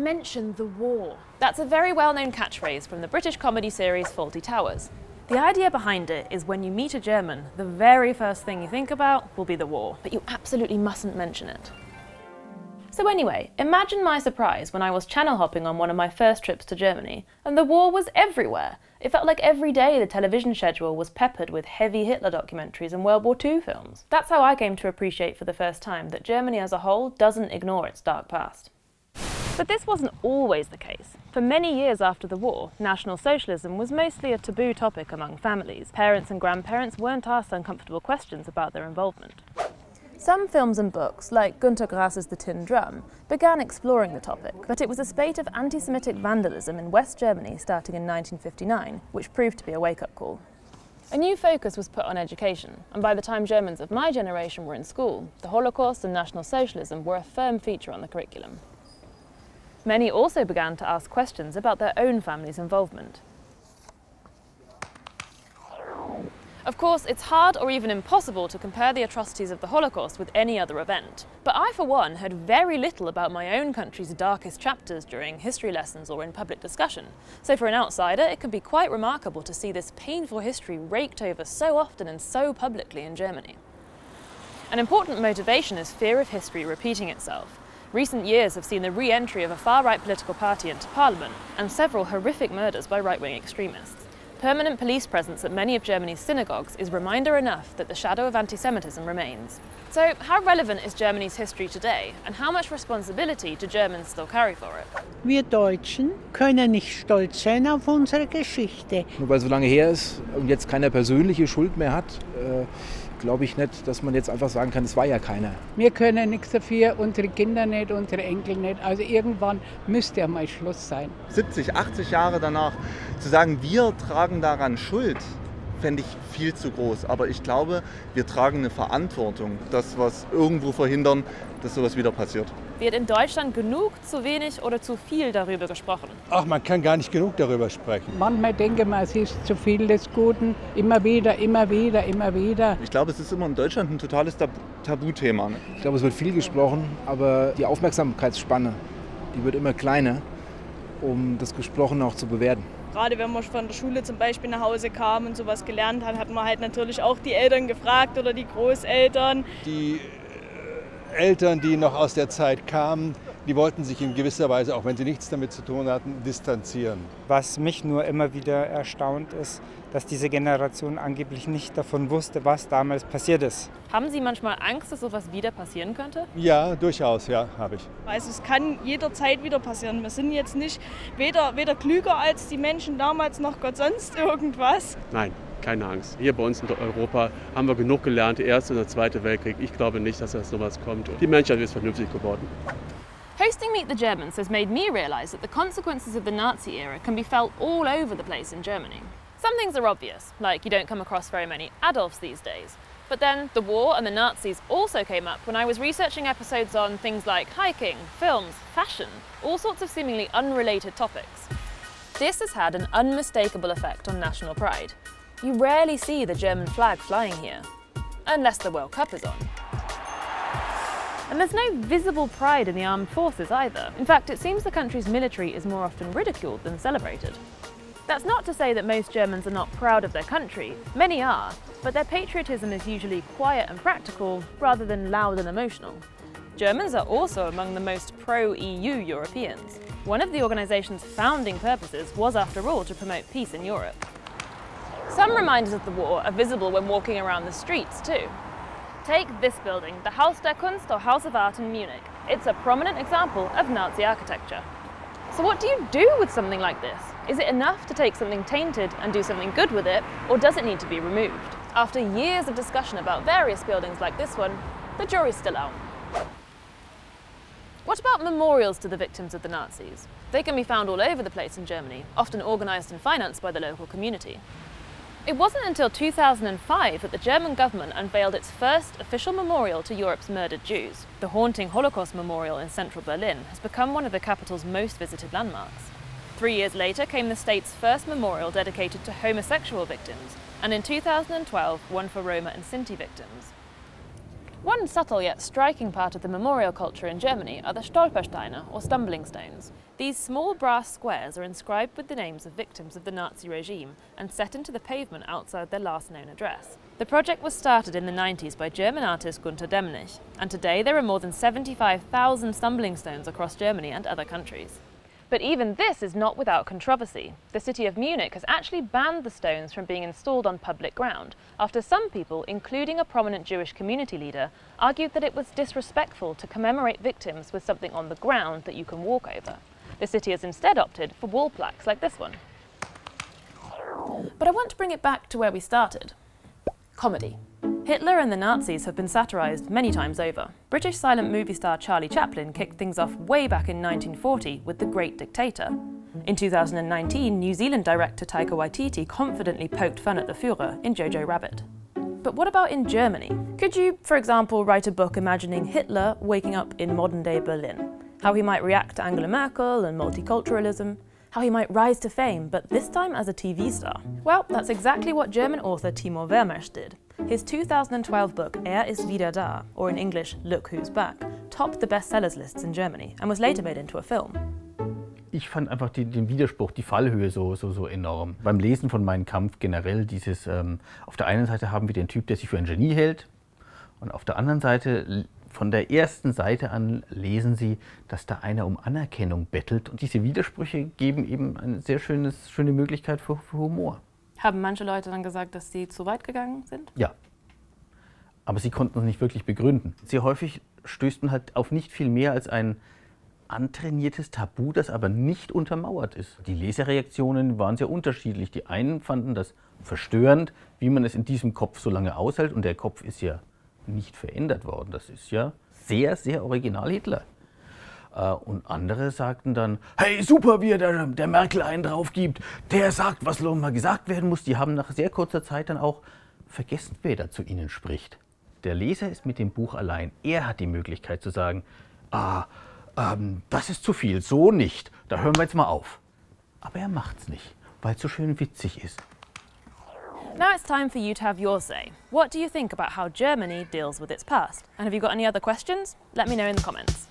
mention the war. That's a very well-known catchphrase from the British comedy series Fawlty Towers. The idea behind it is when you meet a German, the very first thing you think about will be the war, but you absolutely mustn't mention it. So anyway, imagine my surprise when I was channel hopping on one of my first trips to Germany, and the war was everywhere. It felt like every day the television schedule was peppered with heavy Hitler documentaries and World War II films. That's how I came to appreciate for the first time that Germany as a whole doesn't ignore its dark past. But this wasn't always the case. For many years after the war, National Socialism was mostly a taboo topic among families. Parents and grandparents weren't asked uncomfortable questions about their involvement. Some films and books, like Günter Grass's The Tin Drum, began exploring the topic, but it was a spate of anti-Semitic vandalism in West Germany starting in 1959, which proved to be a wake-up call. A new focus was put on education, and by the time Germans of my generation were in school, the Holocaust and National Socialism were a firm feature on the curriculum. Many also began to ask questions about their own family's involvement. Of course, it's hard or even impossible to compare the atrocities of the Holocaust with any other event. But I, for one, heard very little about my own country's darkest chapters during history lessons or in public discussion. So for an outsider, it can be quite remarkable to see this painful history raked over so often and so publicly in Germany. An important motivation is fear of history repeating itself. Recent years have seen the re-entry of a far-right political party into parliament and several horrific murders by right-wing extremists. Permanent police presence at many of Germany's synagogues is reminder enough that the shadow of anti-Semitism remains. So how relevant is Germany's history today, and how much responsibility do Germans still carry for it? Wir Deutschen können nicht stolz sein auf unsere Geschichte. Nur weil es so lange her ist und jetzt keiner persönliche Schuld mehr hat, glaube ich nicht, dass man jetzt einfach sagen kann, es war ja keiner. Wir können nichts dafür, unsere Kinder nicht, unsere Enkel nicht. Also irgendwann müsste ja mal Schluss sein. 70, 80 Jahre danach zu sagen, wir tragen daran Schuld, fände ich viel zu groß. Aber ich glaube, wir tragen eine Verantwortung, dass wir irgendwo verhindern, dass sowas wieder passiert. Wird in Deutschland genug, zu wenig oder zu viel darüber gesprochen? Ach, man kann gar nicht genug darüber sprechen. Manchmal denke man, es ist zu viel des Guten. Immer wieder, immer wieder, immer wieder. Ich glaube, es ist immer in Deutschland ein totales Tabuthema. Ich glaube, es wird viel gesprochen, aber die Aufmerksamkeitsspanne, die wird immer kleiner, um das Gesprochene auch zu bewerten. Gerade wenn man von der Schule zum Beispiel nach Hause kam und sowas gelernt hat, hat man halt natürlich auch die Eltern gefragt oder die Großeltern. Die Eltern, die noch aus der Zeit kamen, die wollten sich in gewisser Weise, auch wenn sie nichts damit zu tun hatten, distanzieren. Was mich nur immer wieder erstaunt ist, dass diese Generation angeblich nicht davon wusste, was damals passiert ist. Haben Sie manchmal Angst, dass sowas wieder passieren könnte? Ja, durchaus, ja, habe ich. Also es kann jederzeit wieder passieren. Wir sind jetzt nicht weder klüger als die Menschen damals noch Gott sonst irgendwas. Nein. Keine Angst. Hier bei uns in Europa haben wir genug gelernt, der Erste und der Zweite Weltkrieg. Ich glaube nicht, dass das sowas kommt. Und die Menschheit ist vernünftig geworden. Hosting Meet the Germans has made me realise that the consequences of the Nazi era can be felt all over the place in Germany. Some things are obvious, like you don't come across very many Adolfs these days. But then the war and the Nazis also came up when I was researching episodes on things like hiking, films, fashion, all sorts of seemingly unrelated topics. This has had an unmistakable effect on national pride. You rarely see the German flag flying here, unless the World Cup is on. And there's no visible pride in the armed forces either. In fact, it seems the country's military is more often ridiculed than celebrated. That's not to say that most Germans are not proud of their country. Many are, but their patriotism is usually quiet and practical, rather than loud and emotional. Germans are also among the most pro-EU Europeans. One of the organisation's founding purposes was, after all, to promote peace in Europe. Some reminders of the war are visible when walking around the streets too. Take this building, the Haus der Kunst or House of Art in Munich. It's a prominent example of Nazi architecture. So what do you do with something like this? Is it enough to take something tainted and do something good with it, or does it need to be removed? After years of discussion about various buildings like this one, the jury's still out. What about memorials to the victims of the Nazis? They can be found all over the place in Germany, often organised and financed by the local community. It wasn't until 2005 that the German government unveiled its first official memorial to Europe's murdered Jews. The haunting Holocaust Memorial in central Berlin has become one of the capital's most visited landmarks. 3 years later came the state's first memorial dedicated to homosexual victims, and in 2012 one for Roma and Sinti victims. One subtle yet striking part of the memorial culture in Germany are the Stolpersteine, or stumbling stones. These small brass squares are inscribed with the names of victims of the Nazi regime and set into the pavement outside their last known address. The project was started in the 90s by German artist Gunter Demnig, and today there are more than 75,000 stumbling stones across Germany and other countries. But even this is not without controversy. The city of Munich has actually banned the stones from being installed on public ground, after some people, including a prominent Jewish community leader, argued that it was disrespectful to commemorate victims with something on the ground that you can walk over. The city has instead opted for wall plaques like this one. But I want to bring it back to where we started. Comedy. Hitler and the Nazis have been satirised many times over. British silent movie star Charlie Chaplin kicked things off way back in 1940 with The Great Dictator. In 2019, New Zealand director Taika Waititi confidently poked fun at the Führer in Jojo Rabbit. But what about in Germany? Could you, for example, write a book imagining Hitler waking up in modern-day Berlin? How he might react to Angela Merkel and multiculturalism? How he might rise to fame, but this time as a TV star? Well, that's exactly what German author Timur Vermes did. His 2012 book ist wieder da, or in English, Look Who's Back, topped the bestsellers lists in Germany and was later made into a film. Ich fand einfach den Widerspruch, die Fallhöhe so enorm. Beim Lesen von Mein Kampf generell dieses, auf der einen Seite haben wir den Typ, der sich für ein Genie hält, und auf der anderen Seite, von der ersten Seite an lesen Sie, dass da einer um Anerkennung bettelt, und diese Widersprüche geben eben eine sehr schöne Möglichkeit für Humor. Haben manche Leute dann gesagt, dass sie zu weit gegangen sind? Ja, aber sie konnten es nicht wirklich begründen. Sehr häufig stößt man halt auf nicht viel mehr als ein antrainiertes Tabu, das aber nicht untermauert ist. Die Lesereaktionen waren sehr unterschiedlich. Die einen fanden das verstörend, wie man es in diesem Kopf so lange aushält, und der Kopf ist ja nicht verändert worden. Das ist ja sehr, sehr original Hitler. Und andere sagten dann, hey, super, wie er der Merkel einen drauf gibt, der sagt, was noch mal gesagt werden muss. Die haben nach sehr kurzer Zeit dann auch vergessen, wer da zu ihnen spricht. Der Leser ist mit dem Buch allein. Er hat die Möglichkeit zu sagen, das ist zu viel, so nicht, da hören wir jetzt mal auf. Aber er macht's nicht, weil es so schön witzig ist. Now it's time for you to have your say. What do you think about how Germany deals with its past? And have you got any other questions? Let me know in the comments.